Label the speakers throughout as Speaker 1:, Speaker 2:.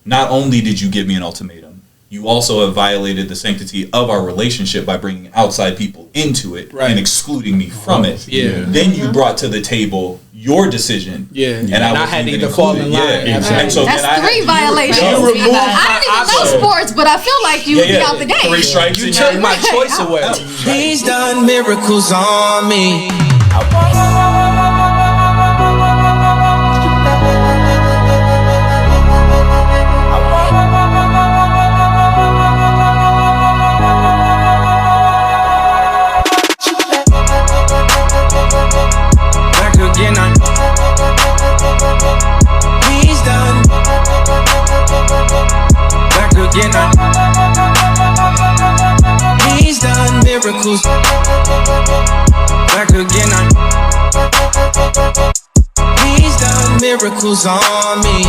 Speaker 1: not only did you give me an ultimatum, you also have violated the sanctity of our relationship by bringing outside people into it and excluding me from it. Then you brought to the table your decision. And I had to either fall in line. And so
Speaker 2: that's three violations. I don't even know sports, but I feel like you would be out the game.
Speaker 1: 3 strikes.
Speaker 3: You took my choice away.
Speaker 4: He's done miracles on me. He's done miracles. Back again. He's done miracles on me.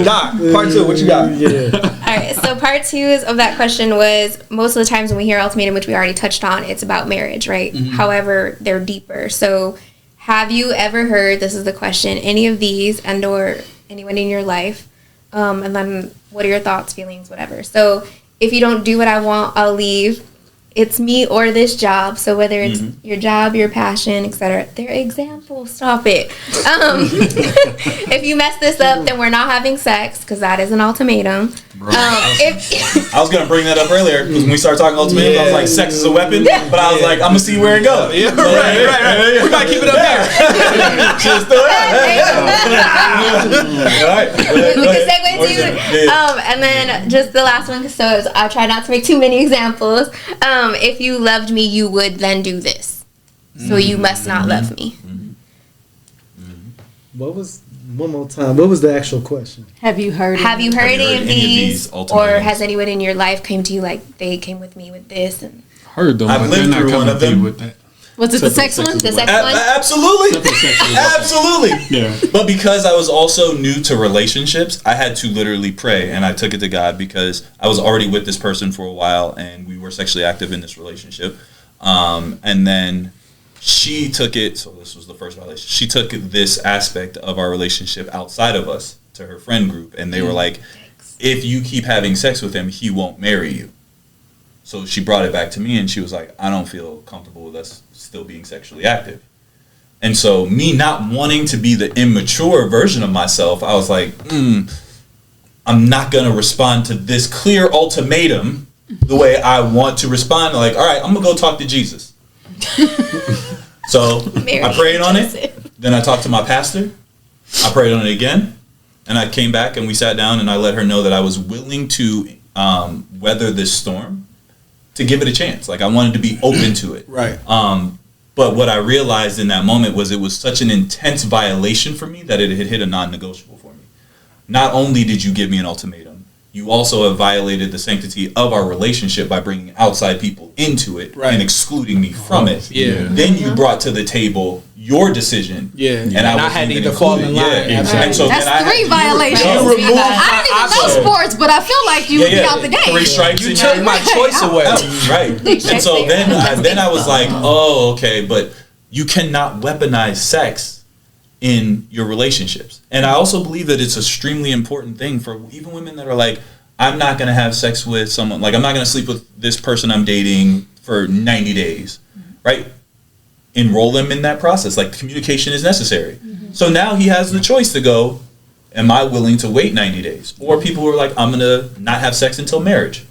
Speaker 3: Doc, part 2, what you got?
Speaker 5: Alright, so part 2 of that question was, most of the times when we hear ultimatum, which we already touched on, it's about marriage, right? However, they're deeper. So have you ever heard, this is the question, any of these and or anyone in your life, and then what are your thoughts, feelings, whatever. So if you don't do what I want, I'll leave. It's me or this job. So whether it's your job, your passion, etc. They're examples. Stop it. If you mess this up, then we're not having sex, because that is an ultimatum.
Speaker 1: I was gonna bring that up earlier, because when we started talking ultimatums, I was like, sex is a weapon, but I was like, I'm gonna see where it goes.
Speaker 3: Right. We might keep it up there.
Speaker 1: Just do it.
Speaker 5: We can segue to and then just the last one, so I'll try not to make too many examples. If you loved me, you would then do this. So you must not love me.
Speaker 6: What was, one more time, what was the actual question?
Speaker 2: Have you heard
Speaker 5: any of these or has anyone in your life came to you like, they came with me with this? And
Speaker 7: heard them,
Speaker 1: I've lived through one of them.
Speaker 7: With that.
Speaker 2: Was it the sex one?
Speaker 5: The sex one?
Speaker 1: Absolutely. Absolutely.
Speaker 7: Yeah.
Speaker 1: But because I was also new to relationships, I had to literally pray, and I took it to God because I was already with this person for a while and we were sexually active in this relationship. And then she took it, so this was the first violation. She took this aspect of our relationship outside of us to her friend group, and they were like, if you keep having sex with him, he won't marry you. So she brought it back to me, and she was like, I don't feel comfortable with us still being sexually active. And so me not wanting to be the immature version of myself, I was like, I'm not going to respond to this clear ultimatum the way I want to respond. Like, all right, I'm going to go talk to Jesus. So I prayed on it. Then I talked to my pastor. I prayed on it again. And I came back and we sat down and I let her know that I was willing to weather this storm, to give it a chance. Like, I wanted to be open to it.
Speaker 3: Right.
Speaker 1: But what I realized in that moment was it was such an intense violation for me that it had hit a non-negotiable for me. Not only did you give me an ultimatum, you also have violated the sanctity of our relationship by bringing outside people into it and excluding me from it. Then you brought to the table your decision. And I had to either fall in line.
Speaker 2: And so that's three violations. I don't even know sports, but I feel like you would be out the game.
Speaker 1: 3 strikes.
Speaker 3: You took my choice away.
Speaker 1: Right. And so then I was like, oh, okay, but you cannot weaponize sex in your relationships. And I also believe that it's an extremely important thing for even women that are like, I'm not going to have sex with someone, like I'm not going to sleep with this person I'm dating for 90 days, right? Enroll them in that process. Like, communication is necessary. So now he has the choice to go, am I willing to wait 90 days? Or people who are like, I'm going to not have sex until marriage.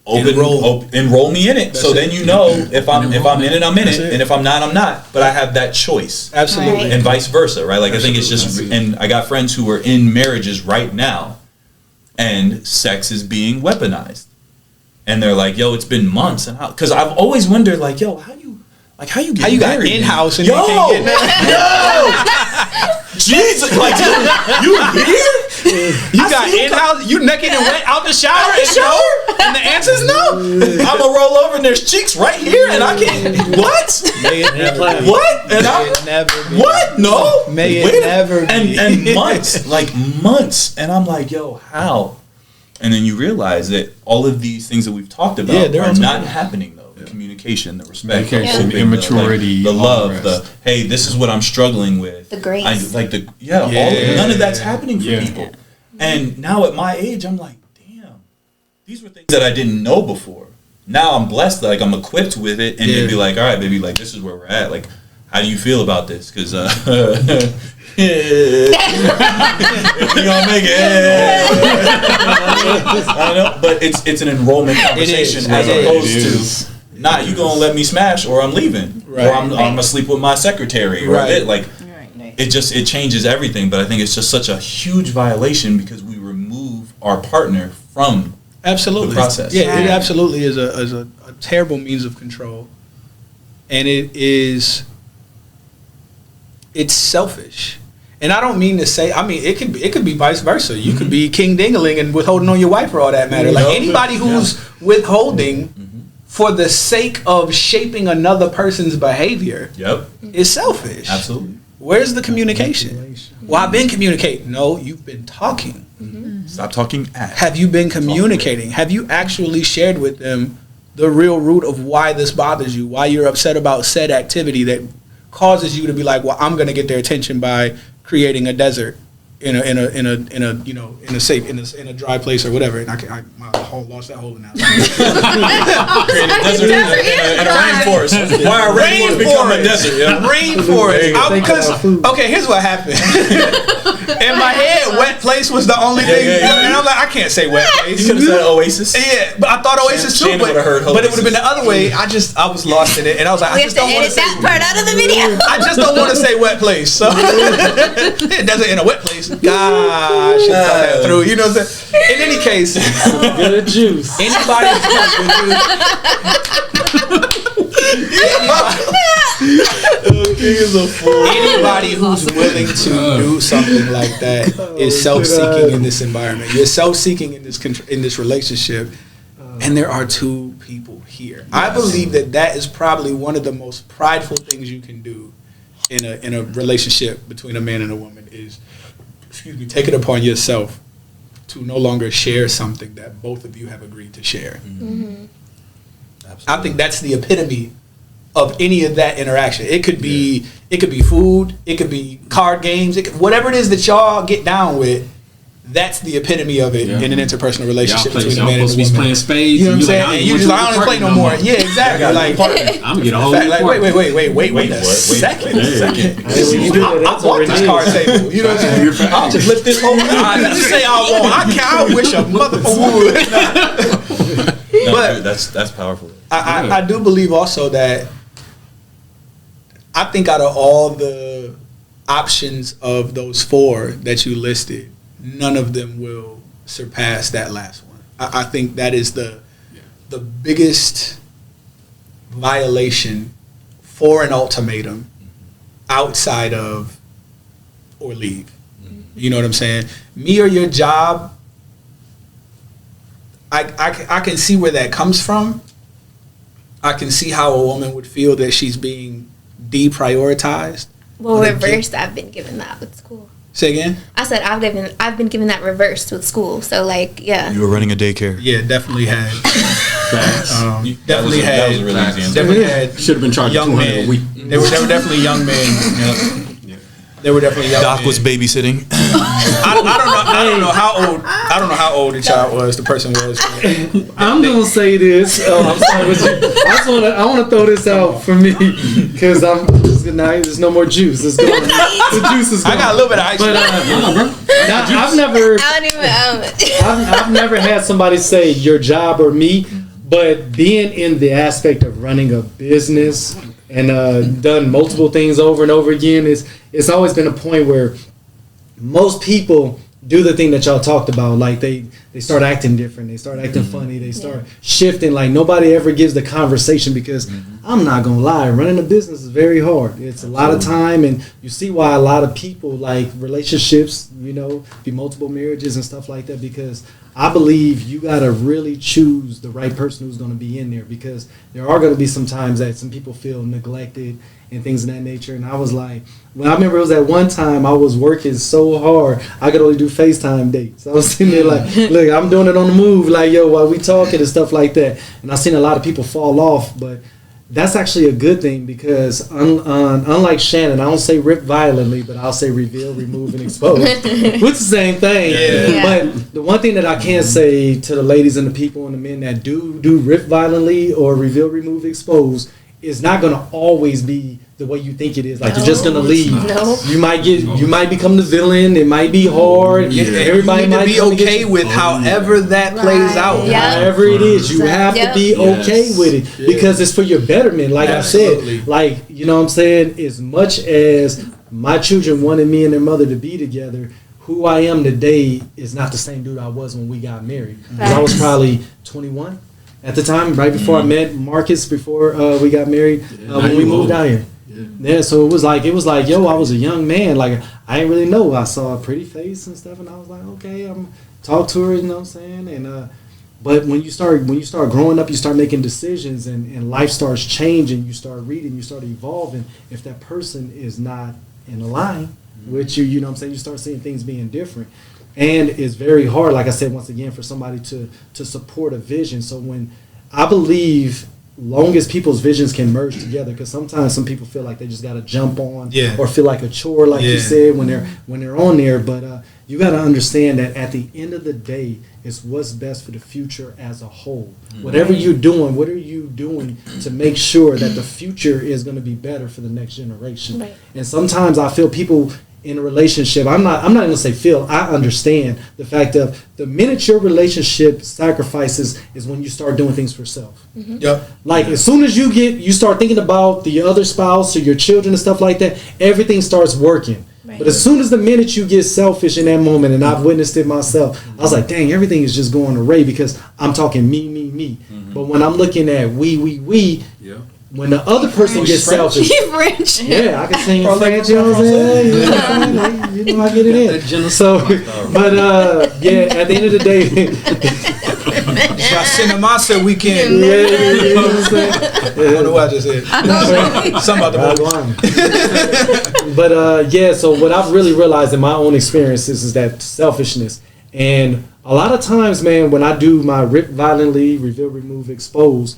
Speaker 1: Enroll me in it.
Speaker 3: That's
Speaker 1: so
Speaker 3: it.
Speaker 1: then you know if I'm in it, I'm in it, and if I'm not, I'm not. But I have that choice.
Speaker 3: Absolutely.
Speaker 5: Right.
Speaker 1: And vice versa, right? Like,
Speaker 3: Absolutely.
Speaker 1: I think it's just, and I got friends who are in marriages right now, and sex is being weaponized, and they're like, "Yo, it's been months," and because I've always wondered, like, "Yo, how you get
Speaker 3: got
Speaker 1: married,
Speaker 3: in-house and
Speaker 1: yo,
Speaker 3: you can't get
Speaker 1: yo, Jesus, like you here?
Speaker 3: You got in-house, you naked and wet out the shower, and the answer is no.
Speaker 1: I'm gonna roll over and there's cheeks right here, and I can't. What?
Speaker 3: May it never be.
Speaker 1: What? And
Speaker 3: May it never be.
Speaker 1: What? No.
Speaker 3: May it never be.
Speaker 1: And months, and I'm like, yo, how? And then you realize that all of these things that we've talked about are not happening though. communication, the respect,
Speaker 3: the immaturity,
Speaker 1: the love, the hey, this is what I'm struggling with,
Speaker 5: the grace,
Speaker 1: none of that's happening for people. And now at my age, I'm like, damn, these were things that I didn't know before. Now I'm blessed, like I'm equipped with it, and they'd be like, all right, baby, like this is where we're at. Like, how do you feel about this? Because we gonna make it. I don't know, but it's an enrollment conversation as opposed to not you gonna let me smash or I'm leaving or I'm gonna sleep with my secretary or it changes everything. But I think it's just such a huge violation because we remove our partner from the process.
Speaker 3: It absolutely is a terrible means of control, and it's selfish. And I don't mean to say, I mean, it could be vice versa. You could be king dingaling and withholding on your wife for all that matter. Like anybody who's withholding for the sake of shaping another person's behavior is selfish.
Speaker 1: Absolutely.
Speaker 3: Where's the communication? Well, I've been communicating. No, you've been talking.
Speaker 1: Stop talking.
Speaker 3: Have you been communicating? Have you actually shared with them the real root of why this bothers you? Why you're upset about said activity that causes you to be like, well, I'm going to get their attention by creating a desert in a dry place or whatever. And my whole lost that whole analogy.
Speaker 1: Create a desert in a rainforest. Why a rainforest become a desert?
Speaker 3: Rainforest. Because okay, here's what happened. In my head, wet place was the only thing, and I'm like, I can't say wet place.
Speaker 1: You could have said Oasis.
Speaker 3: Yeah, but I thought Oasis too. But it would have been the other way. I was lost in it, and I was like, I just don't want to say
Speaker 5: that part out of the video.
Speaker 3: I just don't want to say wet place. So it doesn't in a wet place. Gosh, she thought that through. You know what I'm saying? In any case,
Speaker 6: good juice.
Speaker 3: Anybody who's willing to do something like that is self-seeking in this environment. You're self-seeking in this relationship, and there are two people here. Yes. I believe that is probably one of the most prideful things you can do in a relationship between a man and a woman is, take it upon yourself to no longer share something that both of you have agreed to share. I think that's the epitome of any of that interaction. It could be food, it could be card games, whatever it is that y'all get down with. That's the epitome of it in an interpersonal relationship between a man and a woman.
Speaker 7: Playing spades.
Speaker 3: You know what I'm saying? And you just I don't play no more. Yeah, exactly. Like
Speaker 7: I'm gonna get a whole
Speaker 3: like wait a second. I bought this card table. You know what I'm saying? I'll just lift this whole thing. Just say I want. I wish a motherfucker would.
Speaker 1: But that's powerful.
Speaker 3: I do believe also that I think out of all the options of those four that you listed, none of them will surpass that last one. I think that is the biggest violation for an ultimatum outside of or leave. You know what I'm saying? Me or your job, I can see where that comes from. I can see how a woman would feel that she's being deprioritized.
Speaker 5: Well, reversed, I've been given that with school.
Speaker 3: Say again?
Speaker 5: I said I've been given that reversed with school. So like, yeah.
Speaker 1: You were running a daycare.
Speaker 3: Yeah, definitely had.
Speaker 1: Definitely
Speaker 3: had.
Speaker 7: Should have been charged
Speaker 3: young men.
Speaker 7: a week.
Speaker 3: They were definitely young men. They were definitely young.
Speaker 1: Doc was babysitting.
Speaker 3: I don't know how old the child was. The person was.
Speaker 6: I'm gonna say this. I'm sorry, but I want to throw this out for me because there's no more juice. It's gone. The juice is gone.
Speaker 3: I got a little bit of ice.
Speaker 6: But I've never had somebody say your job or me. But being in the aspect of running a business and done multiple things over and over again, it's always been a point where most people do the thing that y'all talked about. Like they start acting different. They start acting funny. They start shifting. Like nobody ever gives the conversation because I'm not going to lie. Running a business is very hard. It's a lot of time. And you see why a lot of people like relationships, be multiple marriages and stuff like that, because I believe you got to really choose the right person who's going to be in there, because there are going to be some times that some people feel neglected and things of that nature. And I was like, well, I remember it was at one time I was working so hard I could only do FaceTime dates. I was sitting there like, look, I'm doing it on the move, like, yo, while we talking and stuff like that. And I've seen a lot of people fall off, but that's actually a good thing because unlike Shannon, I don't say rip violently, but I'll say reveal, remove, and expose. Which is the same thing. Yeah. But the one thing that I can say to the ladies and the people and the men that do rip violently or reveal, remove, expose is not going to always be the way you think it is. Like, you're just going to leave.
Speaker 5: No.
Speaker 6: You might become the villain. It might be hard.
Speaker 3: Yeah. Everybody might be okay with however that plays out.
Speaker 5: Yeah.
Speaker 6: However it is, you have to be okay with it because it's for your betterment. Like I said, like, you know what I'm saying? As much as my children wanted me and their mother to be together, who I am today is not the same dude I was when we got married. I was probably 21 at the time, right before I met Marcus, before we got married, when we moved out here. Yeah, so it was like, yo, I was a young man. Like, I didn't really know. I saw a pretty face and stuff, and I was like, okay, I'm talk to her, you know what I'm saying? And but when you start growing up, you start making decisions, and life starts changing. You start reading, you start evolving. If that person is not in line with you, you know what I'm saying? You start seeing things being different. And it's very hard, like I said, once again, for somebody to support a vision. So when I believe long as people's visions can merge together, because sometimes some people feel like they just got to jump on or feel like a chore, like you said, when they're on there. But you got to understand that at the end of the day, it's what's best for the future as a whole. Whatever you're doing, what are you doing to make sure that the future is going to be better for the next generation? Right. And sometimes I feel people in a relationship, I'm not going to say feel, I understand the fact of the minute your relationship sacrifices is when you start doing things for self. Yep. Like, as soon as you start thinking about the other spouse or your children and stuff like that, everything starts working. Right. But as soon as the minute you get selfish in that moment, and I've witnessed it myself, I was like, dang, everything is just going away because I'm talking me. But when I'm looking at we, when the other person gets selfish,
Speaker 2: French.
Speaker 6: Yeah, I can sing in French. You know what I'm saying? You know, I get it in. So, but at the end of the day,
Speaker 3: cinema said we can.
Speaker 6: You know what I'm saying?
Speaker 3: I don't know what I just said. Something about the movie.
Speaker 6: But so what I've really realized in my own experiences is that selfishness. And a lot of times, man, when I do my rip violently, reveal, remove, expose,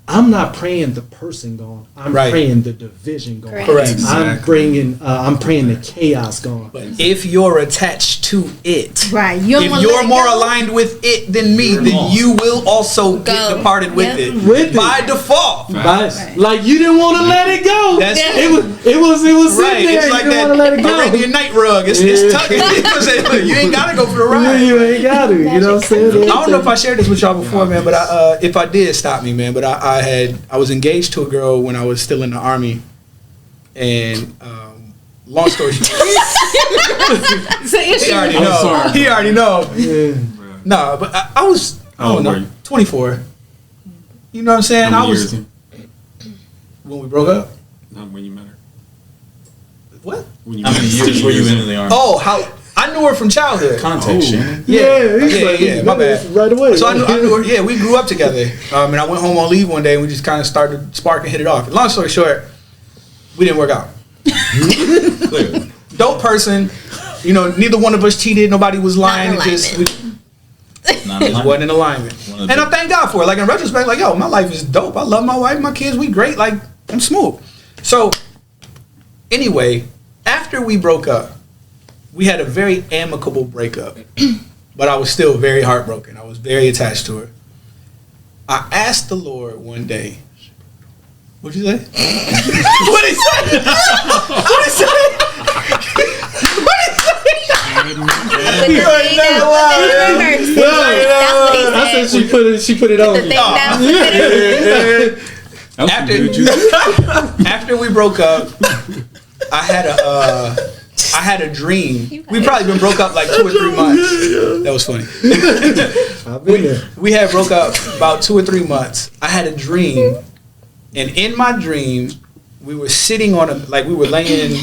Speaker 6: I'm not praying the person gone. I'm praying the division gone.
Speaker 3: Correct.
Speaker 6: Exactly. I'm praying the chaos gone.
Speaker 3: But if you're attached to it,
Speaker 2: right?
Speaker 3: If you're more aligned with it than me, then you will also get departed with it by default.
Speaker 6: Like, you didn't want to let it go.
Speaker 3: That's
Speaker 6: it was sitting there.
Speaker 3: It's like that Arabian night rug. It's tugging. You ain't gotta go for the ride.
Speaker 6: You ain't got to. You know what I'm saying?
Speaker 3: I don't know if I shared this with y'all before, man. But if I did, stop me, man. But I was engaged to a girl when I was still in the Army, and long story short, he already know. Yeah. No, but I was 24. You know what I'm saying?
Speaker 7: How many years?
Speaker 3: When we broke up.
Speaker 7: Not when you met her.
Speaker 3: What?
Speaker 1: How many years were you in the Army?
Speaker 3: Oh, how. I knew her from childhood.
Speaker 1: Context,
Speaker 3: Yeah, my bad.
Speaker 6: Right away.
Speaker 3: So I knew her. Yeah, we grew up together. And I went home on leave one day, and we just kind of started to spark and hit it off. Long story short, we didn't work out. Dope person. You know, neither one of us cheated. Nobody was lying. It just wasn't in alignment. And I thank God for it. Like, in retrospect, like, yo, my life is dope. I love my wife, my kids. We great. Like, I'm smooth. So, anyway, after we broke up, we had a very amicable breakup, but I was still very heartbroken. I was very attached to her. I asked the Lord one day, what'd you say? What'd he say? What'd he say?
Speaker 5: You ain't never lied.
Speaker 6: I said she put it on.
Speaker 3: After we broke up, I had a dream. We probably been broke up like 2 or 3 months. That was funny. We had broke up about 2 or 3 months. I had a dream, and in my dream, we were sitting on we were laying.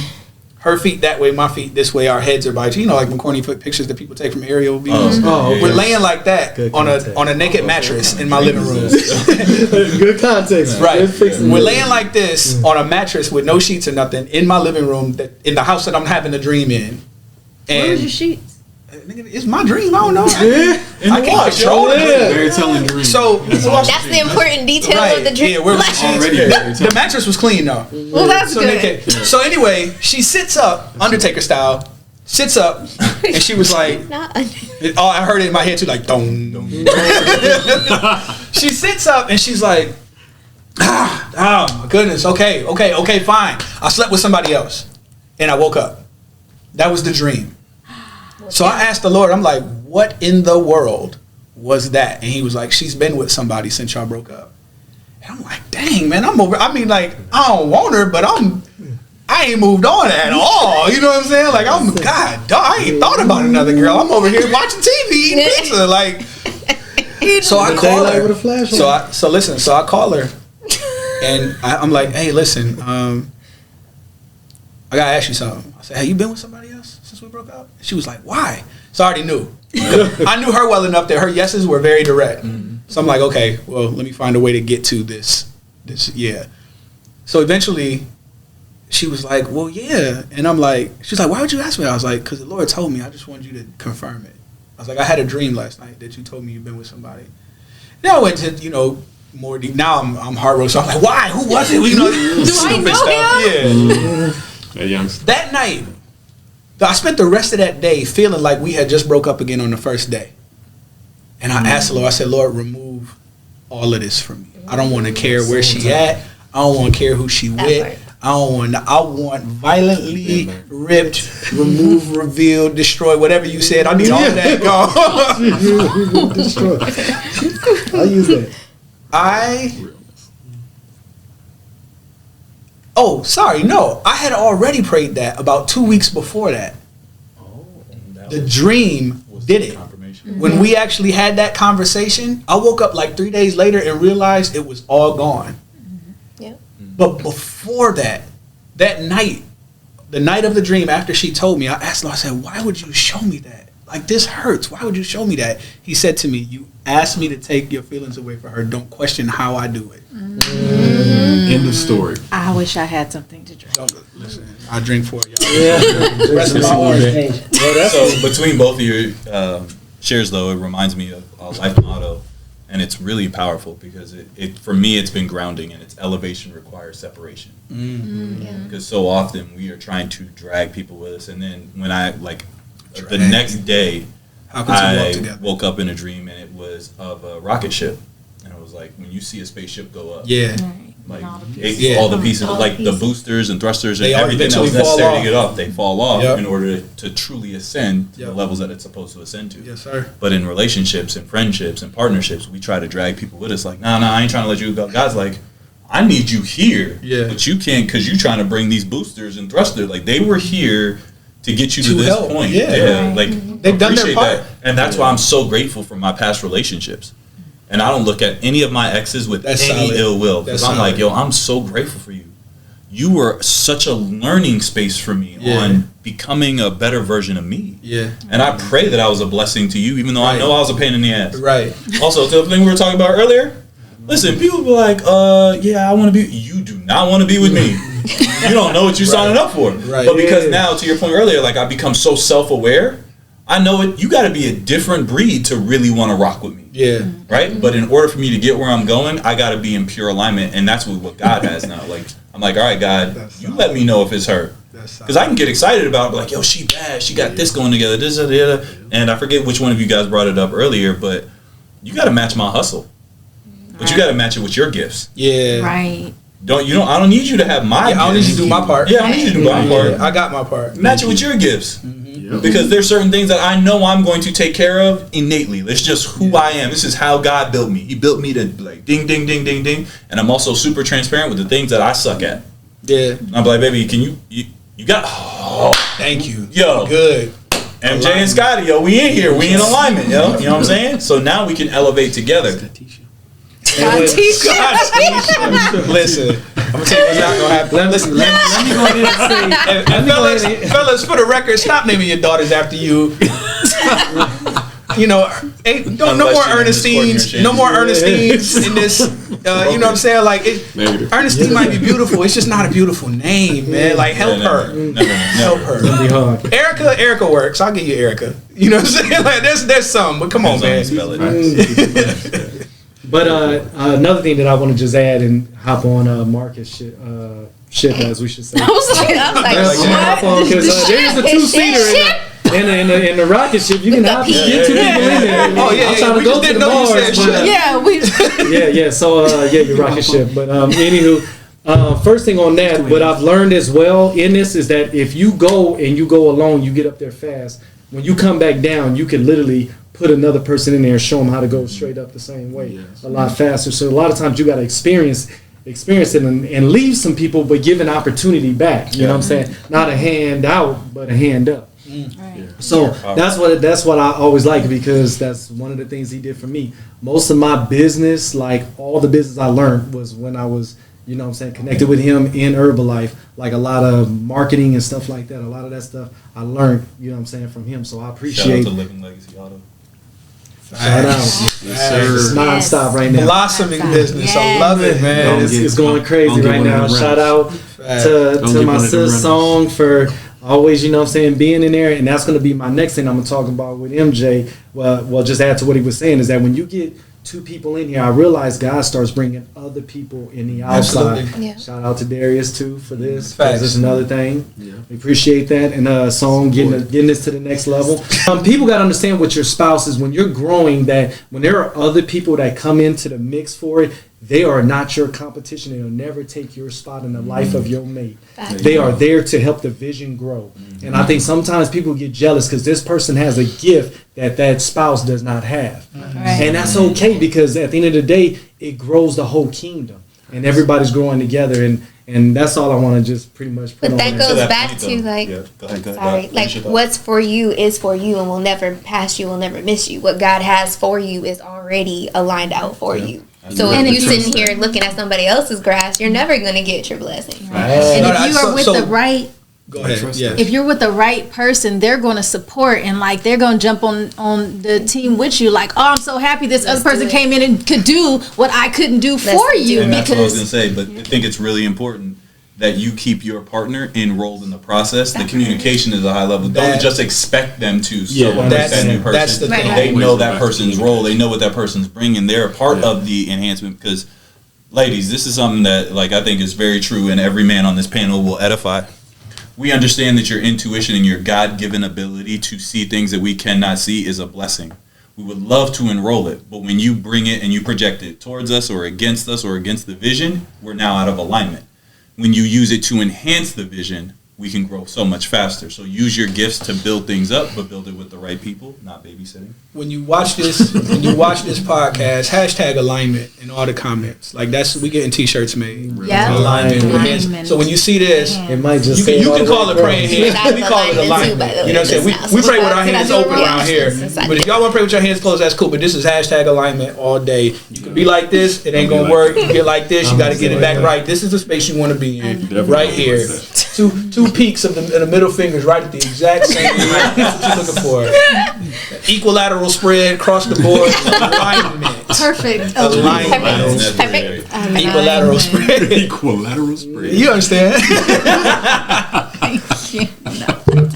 Speaker 3: her feet that way, my feet this way, our heads are by each. You know, like when corny pictures that people take from aerial views. We're laying like that on a naked mattress in my living room.
Speaker 6: Good context.
Speaker 3: Right. We're laying like this on a mattress with no sheets or nothing in my living room, in the house that I'm having a dream in. And
Speaker 2: Where's your sheets?
Speaker 3: It's my dream. I don't know. I can't control it.
Speaker 7: Very telling dream.
Speaker 3: So
Speaker 5: that's the important detail of the dream.
Speaker 3: Yeah, where the mattress was clean though.
Speaker 2: Well, that's good.
Speaker 3: So anyway, she sits up, Undertaker style, sits up, and she was like, I heard it in my head too, like, dong. She sits up and she's like, oh my goodness, okay, fine. I slept with somebody else, and I woke up. That was the dream. So I asked the Lord, I'm like, what in the world was that? And he was like, she's been with somebody since y'all broke up. And I'm like, dang, man, I'm over. I mean, like, I don't want her, but I ain't moved on at all. You know what I'm saying? Like, God, dog, I ain't thought about another girl. I'm over here watching TV, eating pizza. Like, so I call her. So listen, so I call her. And I'm like, hey, listen, I got to ask you something. I said, hey, you been with somebody else since we broke up? She was like, why? So I already knew. I knew her well enough that her yeses were very direct. Mm-hmm. So I'm like, okay, well, let me find a way to get to this. Yeah. So eventually, she was like, well, yeah. And I'm like, she's like, why would you ask me? I was like, because the Lord told me. I just wanted you to confirm it. I was like, I had a dream last night that you told me you've been with somebody. Then I went to, more deep. Now I'm heartbroken. So I'm like, why? Who was it?
Speaker 2: Do I know
Speaker 3: him? Yeah. That night, I spent the rest of that day feeling like we had just broke up again on the first day. And I asked the Lord, I said, Lord, remove all of this from me. I don't want to care where she at. I don't want to care who she with. I want violently ripped, remove, revealed, destroy, whatever you said. I need all of that gone.
Speaker 6: Destroy. I'll use that. I had
Speaker 3: already prayed that about 2 weeks before that. The dream did it. When we actually had that conversation, I woke up like 3 days later and realized it was all gone.
Speaker 5: Yep.
Speaker 3: But before that night, the night of the dream, after she told me, I asked her, I said, why would you show me that? Like, this hurts. Why would you show me that? He said to me, you asked me to take your feelings away from her. Don't question how I do it.
Speaker 7: End of story.
Speaker 2: I wish I had something to drink.
Speaker 3: Listen, I drink for y'all.
Speaker 6: Yeah.
Speaker 3: Rest of my orange.
Speaker 1: So between both of your shares, though, it reminds me of a life motto, and it's really powerful because it for me it's been grounding, and it's elevation requires separation. Because so often we are trying to drag people with us, and then when the next day I woke up in a dream and it was of a rocket ship, and it was like when you see a spaceship go up, all the pieces, like the boosters and thrusters and everything that was necessary to get off, they fall off in order to truly ascend to the levels that it's supposed to ascend to.
Speaker 3: Yes, sir.
Speaker 1: But in relationships and friendships and partnerships, we try to drag people with us. Like, nah, I ain't trying to let you go. God's like, I need you here, but you can't because you're trying to bring these boosters and thrusters. Like, they were here to get you to this point. Like,
Speaker 3: they've done their part.
Speaker 1: That. And that's why I'm so grateful for my past relationships. And I don't look at any of my exes with any ill will. Because I'm like, yo, I'm so grateful for you. You were such a learning space for me on becoming a better version of me. Yeah. And I pray that I was a blessing to you, even though I know I was a pain in the ass. Right. Also, to the thing we were talking about earlier, listen, people be like, I want to be. You do not want to be with me. You don't know what you're signing up for. Right. But because now, to your point earlier, like, I've become so self-aware, I know it. You got to be a different breed to really want to rock with me. Yeah. Right? But in order for me to get where I'm going, I got to be in pure alignment. And that's what God has now. Like, I'm like, all right, God, you let me know if it's her. Because I can get excited about it, like, yo, she bad. She got this going together, this and the other. And I forget which one of you guys brought it up earlier, but you got to match my hustle. But you got to match it with your gifts. Yeah. Right. I don't need you to have my gifts.
Speaker 3: I don't need you to do my part.
Speaker 1: Yeah, I don't need you to do my part.
Speaker 3: I got my part.
Speaker 1: Match it with your gifts. Yep. Because there's certain things that I know I'm going to take care of innately. It's just who I am. This is how God built me. He built me to like ding, ding, ding, ding, ding. And I'm also super transparent with the things that I suck at. Yeah. I'm like, baby, can you got,
Speaker 3: thank you.
Speaker 1: Yo. Good. MJ and Scotty, yo, we in here. We in alignment, yo. You know what I'm saying? So now we can elevate together.
Speaker 3: Listen, gonna tell you what's not gonna happen. Listen,
Speaker 6: let me go ahead and say,
Speaker 3: fellas, for the record, stop naming your daughters after you. You know, no more Ernestines, no more Ernestines in this. You know what I'm saying? Like, Ernestine might be beautiful. It's just not a beautiful name, man. Like, help her. Help her.
Speaker 6: It'll be hard.
Speaker 3: Erica works. I'll give you Erica. You know what I'm saying? Like, there's some, but come on, man.
Speaker 6: But another thing that I want to just add and hop on Marcus ship, as we should say.
Speaker 5: I was like,
Speaker 6: because there's a two-seater in the rocket ship. You can hop, get 2 people in there.
Speaker 3: Oh yeah,
Speaker 6: I'm trying to go to the bars. So your rocket ship. But anywho, first thing on that, what I've learned as well in this is that if you go alone, you get up there fast. When you come back down, you can literally put another person in there and show them how to go straight up the same way a lot faster. So a lot of times you got to experience it and leave some people, but give an opportunity back. You know what I'm saying? Not a hand out, but a hand up.
Speaker 2: Right.
Speaker 6: So that's what I always like, because that's one of the things he did for me. Most of my business, like all the business I learned, was when I was, you know what I'm saying, connected with him in Herbalife. Like a lot of marketing and stuff like that. A lot of that stuff I learned, you know what I'm saying, from him. So I appreciate.
Speaker 1: Shout out to Living Legacy Auto.
Speaker 6: Shout out. It's nonstop right now.
Speaker 3: Blossoming business. I love it, man.
Speaker 6: It's going crazy right now. Shout out to my sis Song for always, you know what I'm saying, being in there. And that's going to be my next thing I'm going to talk about with MJ. Well, just add to what he was saying, is that when you get 2 people in here, I realize God starts bringing other people in the outside.
Speaker 3: Yeah.
Speaker 6: Shout out to Darius too for this.
Speaker 3: Facts.
Speaker 6: This is another thing. Yeah. We appreciate that. And Song getting this to the next level. People got to understand with your spouses, when you're growing, that when there are other people that come into the mix for it, they are not your competition. They'll never take your spot in the life of your mate. They are there to help the vision grow. And I think sometimes people get jealous because this person has a gift that spouse does not have. And that's okay, because at the end of the day, it grows the whole kingdom. And everybody's growing together. And that's all I want to just pretty much put on.
Speaker 5: But that goes back to like what's for you is for you and will never pass you, will never miss you. What God has for you is already aligned out for you. So if you're sitting here looking at somebody else's grass, you're never going to get your blessing.
Speaker 2: Right. And if you are with the right,
Speaker 3: go ahead. Yeah.
Speaker 2: If you're with the right person, they're going to support and like they're going to jump on the team with you. Like, oh, I'm so happy this other person came in and could do what I couldn't do for you.
Speaker 1: And that's what I was going to say. But I think it's really important that you keep your partner enrolled in the process. The communication is a high level. Don't just expect them to support that new person. That's the thing. They know that person's role. They know what that person's bringing. They're a part of the enhancement. Because, ladies, this is something that I think is very true, and every man on this panel will edify. We understand that your intuition and your God-given ability to see things that we cannot see is a blessing. We would love to enroll it, but when you bring it and you project it towards us or against the vision, we're now out of alignment. When you use it to enhance the vision, we can grow so much faster. So use your gifts to build things up, but build it with the right people, not babysitting.
Speaker 3: When you watch this podcast, hashtag alignment in all the comments. Like we getting t-shirts made.
Speaker 2: Yeah.
Speaker 3: Alignment. So when you see this,
Speaker 6: it might just
Speaker 3: you can call it praying hands. We call it alignment. You know what I'm saying? We pray with our hands open around here. But if y'all want to pray with your hands closed, that's cool. But this is hashtag alignment all day. You can be like this, it ain't gonna work. You get like this, you got to get it back right. This is the space you want to be in, right here. Two peaks of the middle fingers right at the exact same time. That's what you're looking for. Equilateral spread across the board. Alignment.
Speaker 2: Perfect.
Speaker 3: Alignment.
Speaker 5: Perfect.
Speaker 3: Equilateral spread.
Speaker 7: Equilateral spread.
Speaker 3: You understand?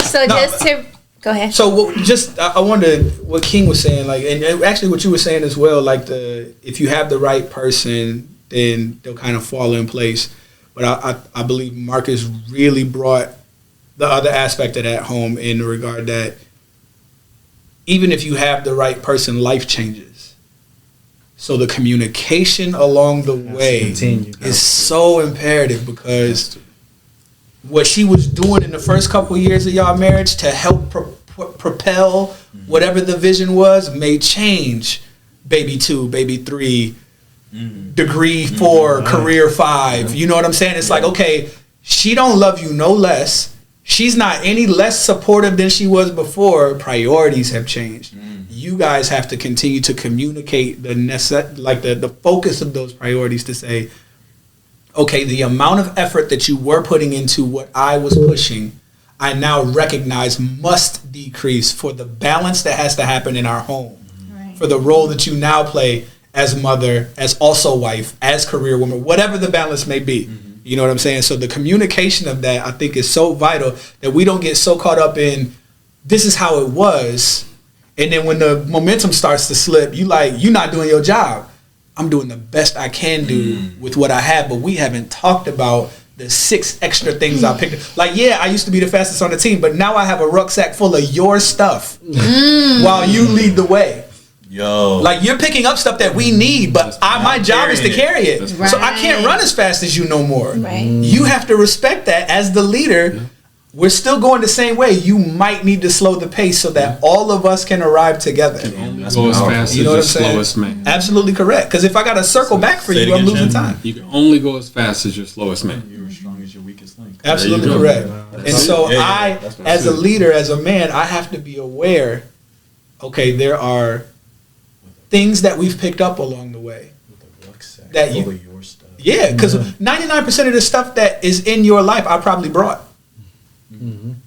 Speaker 5: So just to go ahead.
Speaker 3: So I wonder what King was saying, like, and actually what you were saying as well, like if you have the right person, then they'll kind of fall in place. But I believe Marcus really brought the other aspect of that home in the regard that even if you have the right person, life changes. So the communication along the way is so imperative, because what she was doing in the first couple of years of y'all marriage to help propel whatever the vision was may change baby 2, baby 3, degree 4, career 5. You know what I'm saying? It's like, okay, she don't love you no less. She's not any less supportive than she was before. Priorities have changed. You guys have to continue to communicate the focus of those priorities to say, okay, the amount of effort that you were putting into what I was pushing, I now recognize must decrease for the balance that has to happen in our home, for the role that you now play as mother, as also wife, as career woman, whatever the balance may be. You know what I'm saying? So the communication of that, I think, is so vital that we don't get so caught up in this is how it was. And then when the momentum starts to slip, you're not doing your job. I'm doing the best I can do with what I have, but we haven't talked about the 6 extra things I picked up. Like, yeah, I used to be the fastest on the team, but now I have a rucksack full of your stuff while you lead the way.
Speaker 1: Yo.
Speaker 3: Like, you're picking up stuff that we need, but my job is to carry it. So I can't run as fast as you no more.
Speaker 5: Right.
Speaker 3: You have to respect that as the leader. We're still going the same way. You might need to slow the pace so that all of us can arrive together.
Speaker 7: That's go as fast
Speaker 3: you know
Speaker 7: as
Speaker 3: what
Speaker 7: your
Speaker 3: I'm saying?
Speaker 7: slowest man.
Speaker 3: Absolutely correct. Because if I got to circle back for you, I'm losing time.
Speaker 7: You can only go as fast as your slowest man.
Speaker 1: You're as strong as your weakest link.
Speaker 3: Absolutely correct. And so I, as a leader, as a man, I have to be aware, okay, there are things that we've picked up along the way. That you,
Speaker 1: your stuff.
Speaker 3: yeah, because 99% of the stuff that is in your life, I probably brought.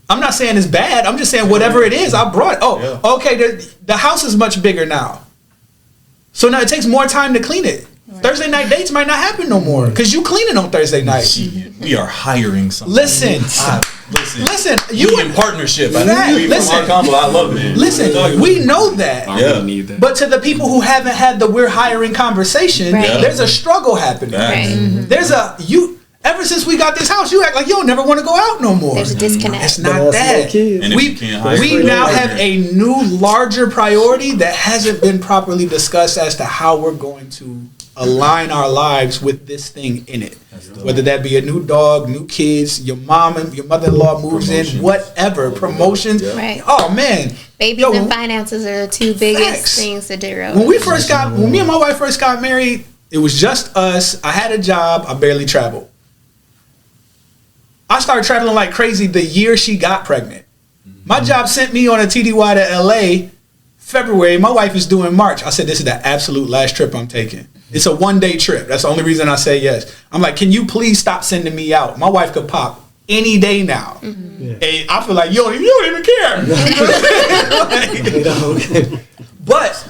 Speaker 3: I'm not saying it's bad. I'm just saying whatever it is, I brought. Oh, okay, the house is much bigger now. So now it takes more time to clean it. Thursday night dates might not happen no more because you cleaning on Thursday night.
Speaker 1: We are hiring someone.
Speaker 3: Listen. Listen. You
Speaker 1: in partnership.
Speaker 3: Listen.
Speaker 1: I love it.
Speaker 3: Listen. We know that.
Speaker 7: I really need that.
Speaker 3: But to the people who haven't had the we're hiring conversation, there's a struggle happening. There's ever since we got this house, you act like you don't never want to go out no more.
Speaker 5: There's a disconnect.
Speaker 3: It's not that. We now have a new, larger priority that hasn't been properly discussed as to how we're going to align our lives with this thing in it. Whether that be a new dog, new kids, your mom and your mother-in-law moves in, whatever, promotions.
Speaker 5: Right.
Speaker 3: Oh man,
Speaker 5: babies and finances are the 2 biggest things to derail.
Speaker 3: When me and my wife first got married, it was just us. I had a job. I barely traveled. I started traveling like crazy the year she got pregnant. My job sent me on a TDY to LA February. My wife is due in March. I said, this is the absolute last trip I'm taking. It's a 1-day trip. That's the only reason I say yes. I'm like, can you please stop sending me out? My wife could pop any day now. And I feel like you don't even care. But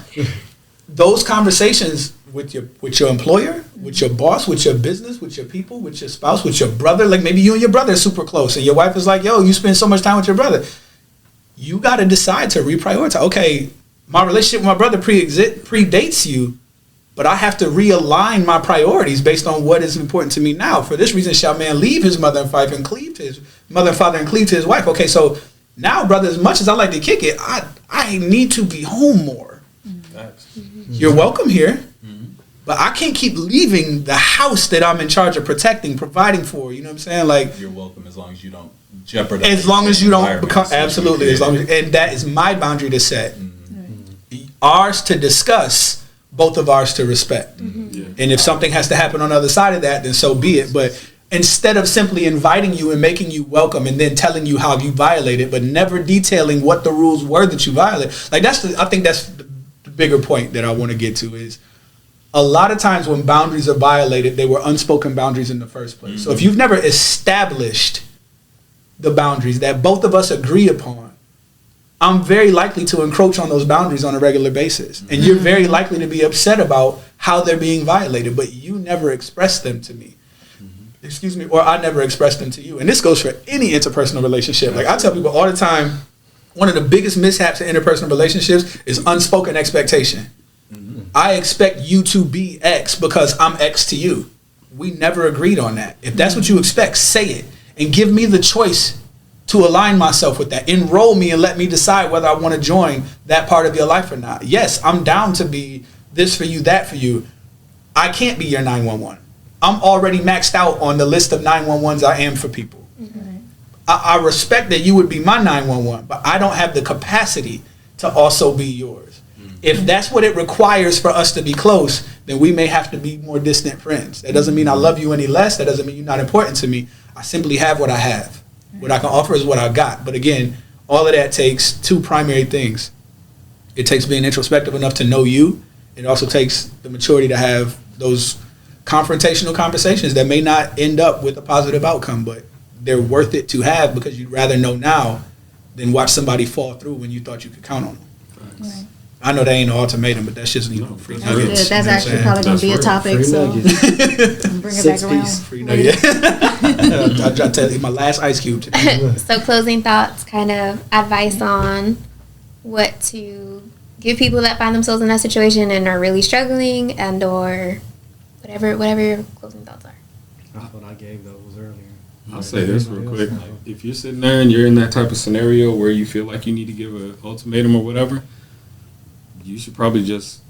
Speaker 3: those conversations with your employer, with your boss, with your business, with your people, with your spouse, with your brother, like maybe you and your brother are super close and your wife is like, yo, you spend so much time with your brother. You got to decide to reprioritize. Okay, my relationship with my brother predates you, but I have to realign my priorities based on what is important to me now. For this reason, shall man leave his mother and father and cleave to his wife. Okay, so now, brother, as much as I like to kick it, I need to be home more. You're welcome here. But I can't keep leaving the house that I'm in charge of protecting, providing for. You know what I'm saying? Like,
Speaker 1: you're welcome as long as you don't jeopardize.
Speaker 3: As long as you don't become absolutely. And that is my boundary to set. Ours to discuss, both of ours to respect. And if something has to happen on the other side of that, then so be it. But instead of simply inviting you and making you welcome and then telling you how you violated, but never detailing what the rules were that you violated, like I think that's the bigger point that I want to get to is. A lot of times when boundaries are violated, they were unspoken boundaries in the first place. So if you've never established the boundaries that both of us agree upon, I'm very likely to encroach on those boundaries on a regular basis. And you're very likely to be upset about how they're being violated, but you never expressed them to me. Excuse me, or I never expressed them to you. And this goes for any interpersonal relationship. Like I tell people all the time, one of the biggest mishaps in interpersonal relationships is unspoken expectation. I expect you to be X because I'm X to you. We never agreed on that. If that's what you expect, say it. And give me the choice to align myself with that. Enroll me and let me decide whether I want to join that part of your life or not. Yes, I'm down to be this for you, that for you. I can't be your 911. I'm already maxed out on the list of 911s I am for people. I respect that you would be my 911, but I don't have the capacity to also be yours. If that's what it requires for us to be close, then we may have to be more distant friends. That doesn't mean I love you any less. That doesn't mean you're not important to me. I simply have what I have. What I can offer is what I got. But again, all of that takes 2 primary things. It takes being introspective enough to know you. It also takes the maturity to have those confrontational conversations that may not end up with a positive outcome, but they're worth it to have because you'd rather know now than watch somebody fall through when you thought you could count on them.
Speaker 2: Right.
Speaker 3: I know that ain't an ultimatum, but that's just free
Speaker 2: That's
Speaker 3: nuggets.
Speaker 2: good. That's
Speaker 3: You know what I'm
Speaker 2: actually
Speaker 3: saying?
Speaker 2: probably going to be a
Speaker 7: That's
Speaker 2: topic.
Speaker 6: Free
Speaker 2: So
Speaker 6: nuggets.
Speaker 2: bring it
Speaker 6: 6
Speaker 2: back around.
Speaker 6: piece.
Speaker 3: Free nugget. I try to tell you my last ice cube today.
Speaker 5: So closing thoughts, kind of advice on what to give people that find themselves in that situation and are really struggling, and or whatever your closing thoughts are.
Speaker 6: I thought I gave those earlier.
Speaker 7: I'll say this real quick. If you're sitting there and you're in that type of scenario where you feel like you need to give an ultimatum or whatever, you should probably just,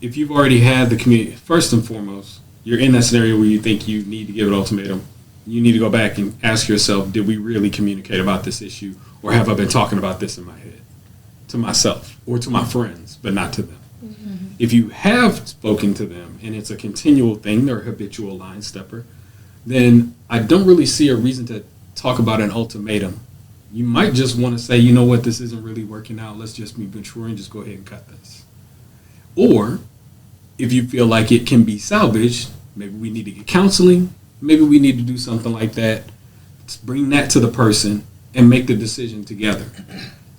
Speaker 7: if you've already had the community, first and foremost, you're in that scenario where you think you need to give an ultimatum, you need to go back and ask yourself, did we really communicate about this issue, or have I been talking about this in my head to myself or to my friends, but not to them? Mm-hmm. If you have spoken to them and it's a continual thing, they're a habitual line stepper, then I don't really see a reason to talk about an ultimatum. You might just want to say, you know what, this isn't really working out. Let's just be mature and just go ahead and cut this. Or if you feel like it can be salvaged, maybe we need to get counseling. Maybe we need to do something like that. Let's bring that to the person and make the decision together.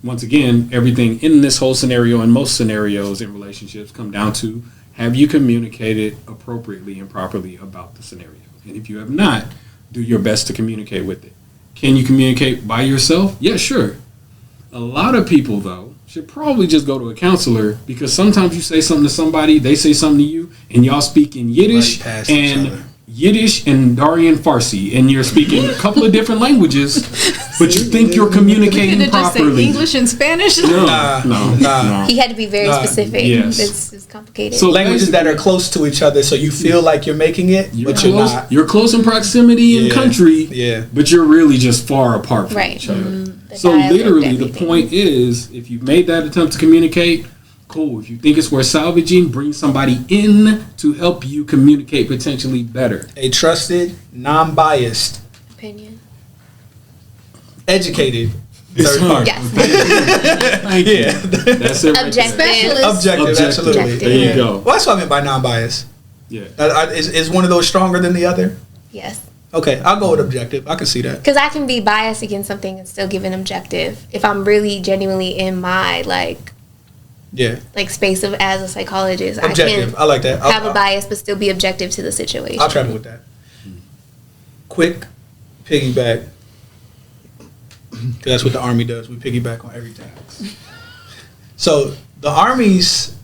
Speaker 7: Once again, everything in this whole scenario and most scenarios in relationships come down to, have you communicated appropriately and properly about the scenario? And if you have not, do your best to communicate with it. Can you communicate by yourself? Yeah, sure. A lot of people, though, should probably just go to a counselor, because sometimes you say something to somebody, they say something to you, and y'all speak in Yiddish
Speaker 3: Right past each other.
Speaker 7: and Darian Farsi, and you're speaking a couple of different languages, but you think you're communicating
Speaker 2: Could just say
Speaker 7: properly.
Speaker 2: English and Spanish.
Speaker 7: No.
Speaker 5: He had to be very specific.
Speaker 7: Yes.
Speaker 5: It's complicated.
Speaker 7: So
Speaker 3: Languages that are close to each other, so you feel like you're making it,
Speaker 7: You're
Speaker 3: but you're
Speaker 7: close.
Speaker 3: not.
Speaker 7: You're close in proximity and
Speaker 3: Yeah.
Speaker 7: country,
Speaker 3: Yeah.
Speaker 7: but you're really just far apart from
Speaker 5: Right.
Speaker 7: each other.
Speaker 5: The
Speaker 7: So
Speaker 5: dialect,
Speaker 7: literally, the
Speaker 5: everything.
Speaker 7: point is, if you've made that attempt to communicate, cool. If you think it's worth salvaging, bring somebody in to help you communicate potentially better.
Speaker 3: A trusted, non-biased,
Speaker 5: Opinion.
Speaker 3: educated third party.
Speaker 5: Yes.
Speaker 7: Thank you.
Speaker 3: Yeah.
Speaker 7: That's it. Right
Speaker 5: Objective.
Speaker 7: there.
Speaker 3: Objective, absolutely.
Speaker 5: Objective.
Speaker 7: There you go.
Speaker 3: Well, that's what I mean by non-biased.
Speaker 7: Yeah.
Speaker 3: Is one of those stronger than the other?
Speaker 5: Yes.
Speaker 3: Okay, I'll go with objective. I can see that.
Speaker 5: Because I can be biased against something and still give an objective if I'm really genuinely in my
Speaker 3: Yeah.
Speaker 5: space of as a psychologist.
Speaker 3: Objective. I
Speaker 5: I
Speaker 3: like that.
Speaker 5: can have a bias but still be objective to the situation.
Speaker 3: I'll travel with that. Quick piggyback. Because that's what the Army does. We piggyback on everything. So the Army's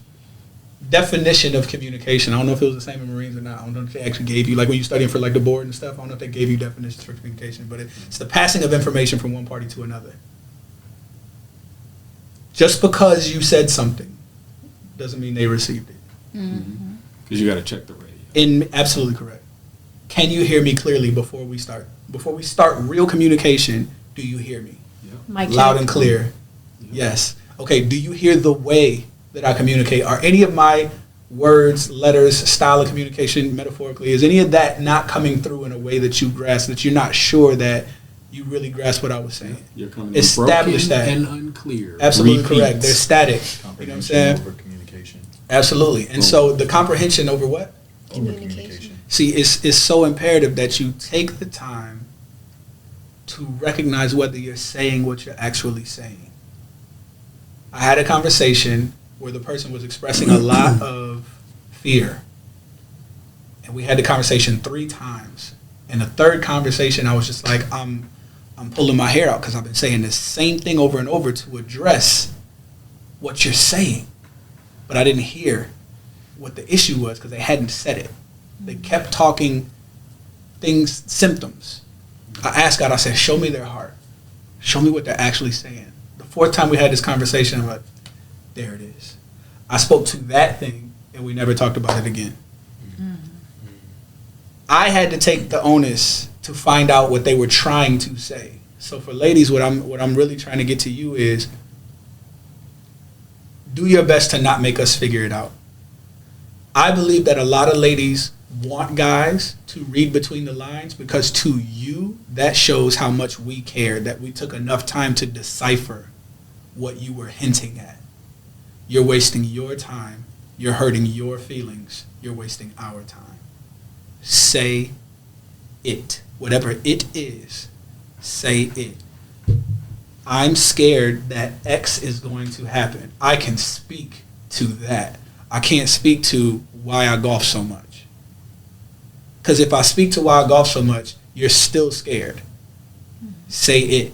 Speaker 3: definition of communication, I don't know if it was the same in Marines or not. I don't know if they actually gave you, like when you're studying for like the board and stuff, I don't know if they gave you definitions for communication, but it's the passing of information from one party to another. Just because you said something doesn't mean they received it.
Speaker 7: Because you got to check the radio.
Speaker 3: Absolutely correct. Can you hear me clearly before we start? Before we start real communication, do you hear me?
Speaker 2: Mic check.
Speaker 3: Loud and clear. Yes. Okay, do you hear the way that I communicate? Are any of my words, letters, style of communication, metaphorically, is any of that not coming through in a way that you grasp, that you're not sure that you really grasp what I was saying?
Speaker 7: You're coming
Speaker 3: Establish
Speaker 7: broken
Speaker 3: that.
Speaker 7: and unclear.
Speaker 3: Absolutely
Speaker 7: Repeats.
Speaker 3: correct. They're static. You know what I'm saying?
Speaker 1: Over communication.
Speaker 3: Absolutely. And so the comprehension over what?
Speaker 5: Communication.
Speaker 3: See, it's so imperative that you take the time to recognize whether you're saying what you're actually saying. I had a conversation where the person was expressing a lot of fear. And we had the conversation 3 times. And the third conversation, I was just like, I'm pulling my hair out because I've been saying the same thing over and over to address what you're saying. But I didn't hear what the issue was because they hadn't said it. They kept talking things, symptoms. I asked God, I said, show me their heart. Show me what they're actually saying. The 4th time we had this conversation, I'm like, there it is. I spoke to that thing and we never talked about it again. I had to take the onus to find out what they were trying to say. So for ladies, what I'm really trying to get to you is, do your best to not make us figure it out. I believe that a lot of ladies want guys to read between the lines because to you, that shows how much we care, that we took enough time to decipher what you were hinting at. You're wasting your time. You're hurting your feelings. You're wasting our time. say it. Whatever it is, say it. I'm scared that X is going to happen. I can speak to that. I can't speak to why I golf so much. Because if I speak to why I golf so much, you're still scared. Say it.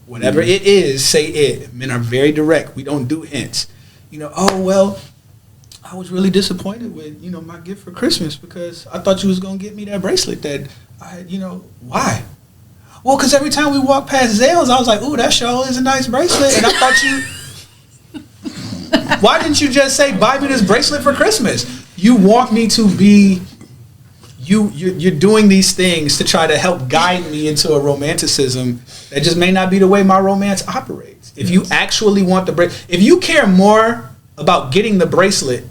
Speaker 3: Whatever it is, say it. Men are very direct. We don't do hints. Oh, well, I was really disappointed with, my gift for Christmas because I thought you was going to get me that bracelet that I, why? Well, because every time we walk past Zales, I was like, ooh, that sure is a nice bracelet. And I thought why didn't you just say, buy me this bracelet for Christmas? You want me to be, you're doing these things to try to help guide me into a romanticism that just may not be the way my romance operates. If you actually want the bracelet, if you care more about getting the bracelet,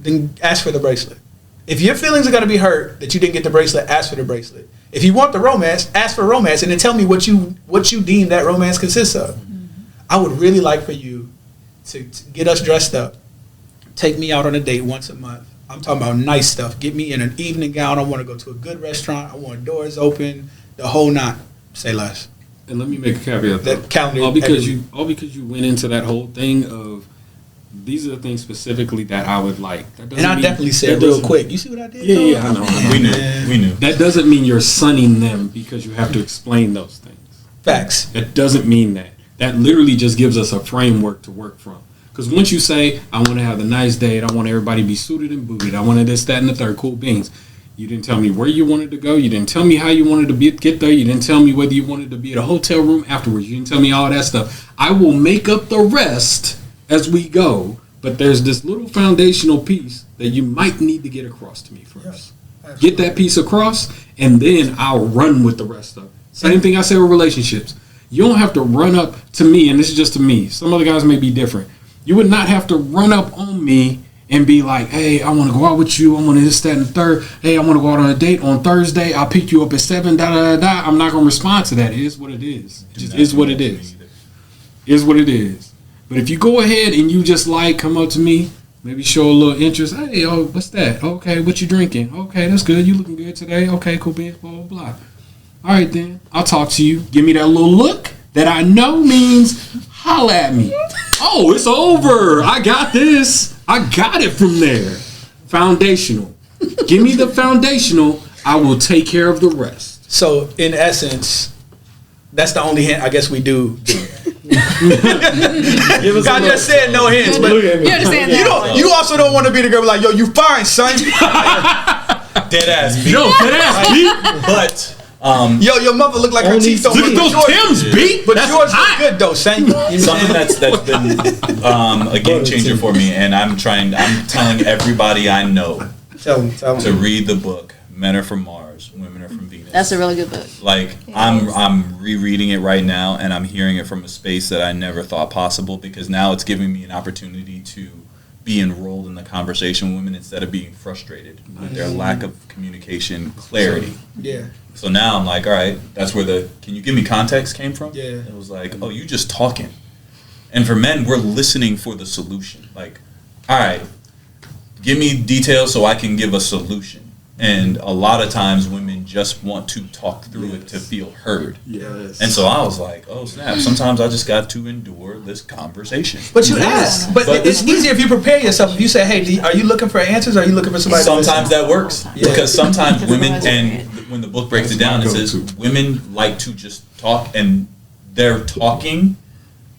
Speaker 3: then ask for the bracelet. If your feelings are going to be hurt that you didn't get the bracelet, ask for the bracelet. If you want the romance, ask for romance, and then tell me what you deem that romance consists of. Mm-hmm. I would really like for you to get us dressed up, take me out on a date once a month. I'm talking about nice stuff. Get me in an evening gown. I want to go to a good restaurant. I want doors open, the whole nine. Say less.
Speaker 7: And let me make a caveat though.
Speaker 3: That calendar,
Speaker 7: all because you went into that whole thing of these are the things specifically that I would like.
Speaker 3: And I definitely said real quick. You see what I did?
Speaker 7: Yeah, I know.
Speaker 1: We knew.
Speaker 7: That doesn't mean you're sunning them because you have to explain those things.
Speaker 3: Facts.
Speaker 7: That doesn't mean that. That literally just gives us a framework to work from. Because once you say, I want to have a nice date, I want everybody to be suited and booted, I wanted this, that, and the third, cool beans. You didn't tell me where you wanted to go. You didn't tell me how you wanted to get there. You didn't tell me whether you wanted to be at a hotel room afterwards. You didn't tell me all that stuff. I will make up the rest as we go. But there's this little foundational piece that you might need to get across to me first. Yes, get that piece across, and then I'll run with the rest of it. Same thing I say with relationships. You don't have to run up to me, and this is just to me. Some other guys may be different. You would not have to run up on me and be like, hey, I want to go out with you. I want to this, that, and the third. Hey, I want to go out on a date on Thursday. I'll pick you up at 7, da-da-da-da. I'm not going to respond to that. It is what it is. It just is what it is. It is what it is. But if you go ahead and you just come up to me, maybe show a little interest. Hey, what's that? Okay, what you drinking? Okay, that's good. You looking good today. Okay, cool beans, blah, blah, blah. All right, then. I'll talk to you. Give me that little look that I know means holla at me. Oh, it's over. I got this. I got it from there. Foundational. Give me the foundational. I will take care of the rest.
Speaker 3: So, in essence, that's the only hint I guess we do. I just said no hints, but
Speaker 2: you understand that.
Speaker 3: You also don't want to be the girl like, yo, you fine, son.
Speaker 1: Dead ass beat.
Speaker 7: Yo, dead ass beat.
Speaker 1: But
Speaker 3: yo, your mother look like her teeth don't
Speaker 7: look at those Tim's beat,
Speaker 3: but that's yours look good though, son.
Speaker 1: Something that's been a game changer for me, and I'm telling everybody I know to read the book Men Are From Mars, Women Are From Venus.
Speaker 2: That's a really good book.
Speaker 1: Like I'm rereading it right now, and I'm hearing it from a space that I never thought possible, because now it's giving me an opportunity to be enrolled in the conversation with women instead of being frustrated with their lack of communication clarity.
Speaker 3: Yeah.
Speaker 1: So now I'm like, all right, that's where the can you give me context came from?
Speaker 3: Yeah.
Speaker 1: It was like, oh, you just talking. And for men, we're listening for the solution. Like, all right, give me details so I can give a solution. And a lot of times women just want to talk through it to feel heard.
Speaker 7: Yes.
Speaker 1: And so I was like, oh, snap. Sometimes I just got to endure this conversation.
Speaker 3: But you ask. But it's easier if you prepare yourself. If you say, hey, are you looking for answers? Or are you looking for somebody
Speaker 1: Sometimes that works. Yeah. Because sometimes women, and when the book breaks it down, it says women like to just talk, and their talking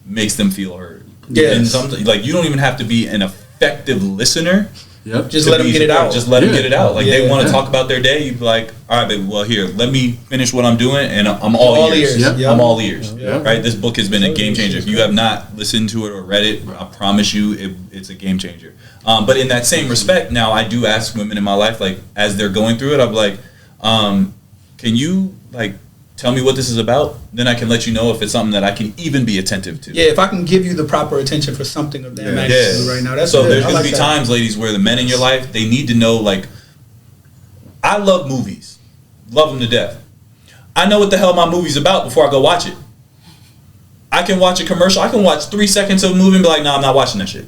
Speaker 1: makes them feel heard.
Speaker 3: Yes.
Speaker 1: And sometimes, like, you don't even have to be an effective listener.
Speaker 7: Yep.
Speaker 3: Just let them get it out.
Speaker 1: Just let them get it out. Like, they want to talk about their day. You'd be like, all right, baby, well, here, let me finish what I'm doing, and I'm all ears.
Speaker 3: Yep.
Speaker 1: I'm all ears.
Speaker 7: Yep.
Speaker 1: Right? This book has been a game changer. If you have not listened to it or read it, I promise you it's a game changer. But in that same respect, now I do ask women in my life, like, as they're going through it, I'm like, can you, like, tell me what this is about? Then I can let you know if it's something that I can even be attentive to.
Speaker 3: Yeah, if I can give you the proper attention for something of that magnitude right now. That's
Speaker 1: so
Speaker 3: good.
Speaker 1: there's going to be times, ladies, where the men in your life, they need to know, like, I love movies. Love them to death. I know what the hell my movie's about before I go watch it. I can watch a commercial. I can watch 3 seconds of a movie and be like, no, I'm not watching that shit.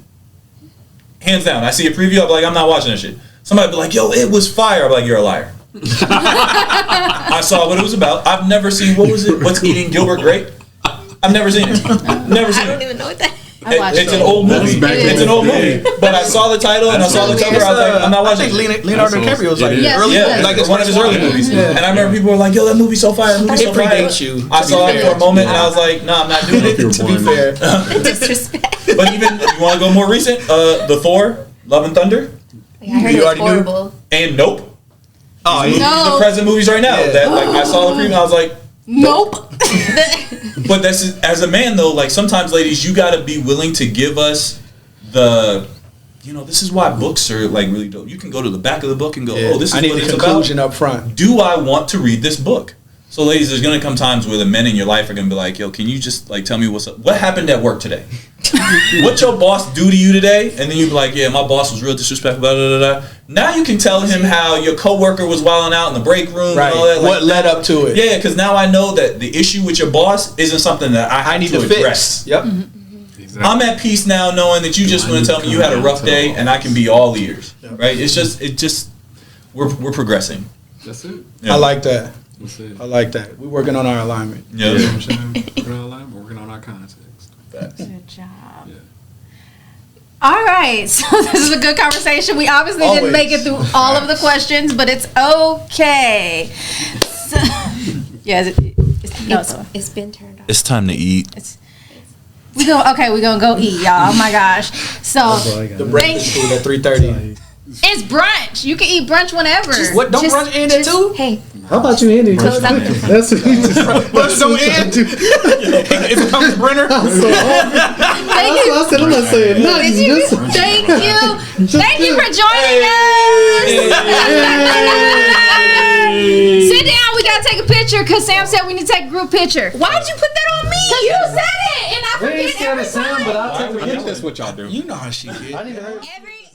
Speaker 1: Hands down. I see a preview, I'll be like, I'm not watching that shit. Somebody be like, yo, it was fire. I'm like, you're a liar. I saw what it was about. I've never seen, what was it? What's Eating Gilbert Grape? I've never seen it. Never seen
Speaker 5: I don't
Speaker 1: it.
Speaker 5: even know what that.
Speaker 1: It's an old movie. It's an old movie. But I saw the title and I saw the cover. I was like, I'm not watching.
Speaker 3: I think Leonardo DiCaprio was like early,
Speaker 1: like it's one of his early movies. And I remember people were like, yo, that movie's so fire. That movie's so fire.
Speaker 3: It predates you.
Speaker 1: I saw it for a moment and I was like, no, I'm not doing it.
Speaker 3: To be fair.
Speaker 5: Disrespect.
Speaker 1: But even, you want to go more recent? The Thor, Love and Thunder.
Speaker 5: I heard it was horrible.
Speaker 1: And Nope.
Speaker 3: Oh,
Speaker 1: The present movies right now. That like I saw the preview and I was like,
Speaker 2: Nope.
Speaker 1: But that's as a man though, like sometimes ladies, you gotta be willing to give us the, this is why books are like really dope. You can go to the back of the book and go, oh, this is
Speaker 3: I need
Speaker 1: what
Speaker 3: the
Speaker 1: it's
Speaker 3: conclusion
Speaker 1: about.
Speaker 3: up front.
Speaker 1: Do I want to read this book? So ladies, there's gonna come times where the men in your life are gonna be like, yo, can you just like tell me what's up? What happened at work today? What your boss do to you today? And then you be like, yeah, my boss was real disrespectful, blah, blah, blah, blah. Now you can tell him how your coworker was wilding out in the break room and all that. Like,
Speaker 3: what led up to it?
Speaker 1: Yeah, because now I know that the issue with your boss isn't something that I need to address.
Speaker 3: Fix. Yep.
Speaker 7: Exactly.
Speaker 1: I'm at peace now knowing that you just want to tell me you had a rough day and I can be all ears. Right? It's just we're progressing.
Speaker 7: That's it.
Speaker 1: Yeah.
Speaker 3: I like that.
Speaker 7: That's it.
Speaker 3: I like that. We're working on our alignment.
Speaker 1: Yeah.
Speaker 7: You know what I'm saying? Working on alignment, working on our context.
Speaker 2: Good job.
Speaker 7: Yeah.
Speaker 2: All right, so this is a good conversation. We obviously didn't
Speaker 3: Always.
Speaker 2: make it through all of the questions, but it's okay. So,
Speaker 5: It's been turned off.
Speaker 1: It's time to eat.
Speaker 2: we're gonna go eat, y'all. Oh my gosh. So
Speaker 3: The breakfast food at 3:30.
Speaker 2: it's brunch. You can eat brunch whenever.
Speaker 3: What? Don't brunch end at 2?
Speaker 5: Hey,
Speaker 6: How about you end it?
Speaker 5: Close out.
Speaker 6: That's what you just.
Speaker 3: Brunch don't end. It becomes Brenner.
Speaker 2: Thank you.
Speaker 6: I said I'm not saying nothing. Just-
Speaker 2: Thank you. Thank you for joining us. Sit down. We gotta take a picture because Sam said we need to take a group picture.
Speaker 5: why'd you put that on me?
Speaker 2: You said it, and I
Speaker 6: We ain't
Speaker 2: forget
Speaker 6: scared
Speaker 2: every
Speaker 6: of Sam,
Speaker 2: time.
Speaker 6: but I'll take a
Speaker 7: I
Speaker 6: picture.
Speaker 7: think that's what y'all do.
Speaker 3: You know how she get.
Speaker 2: Every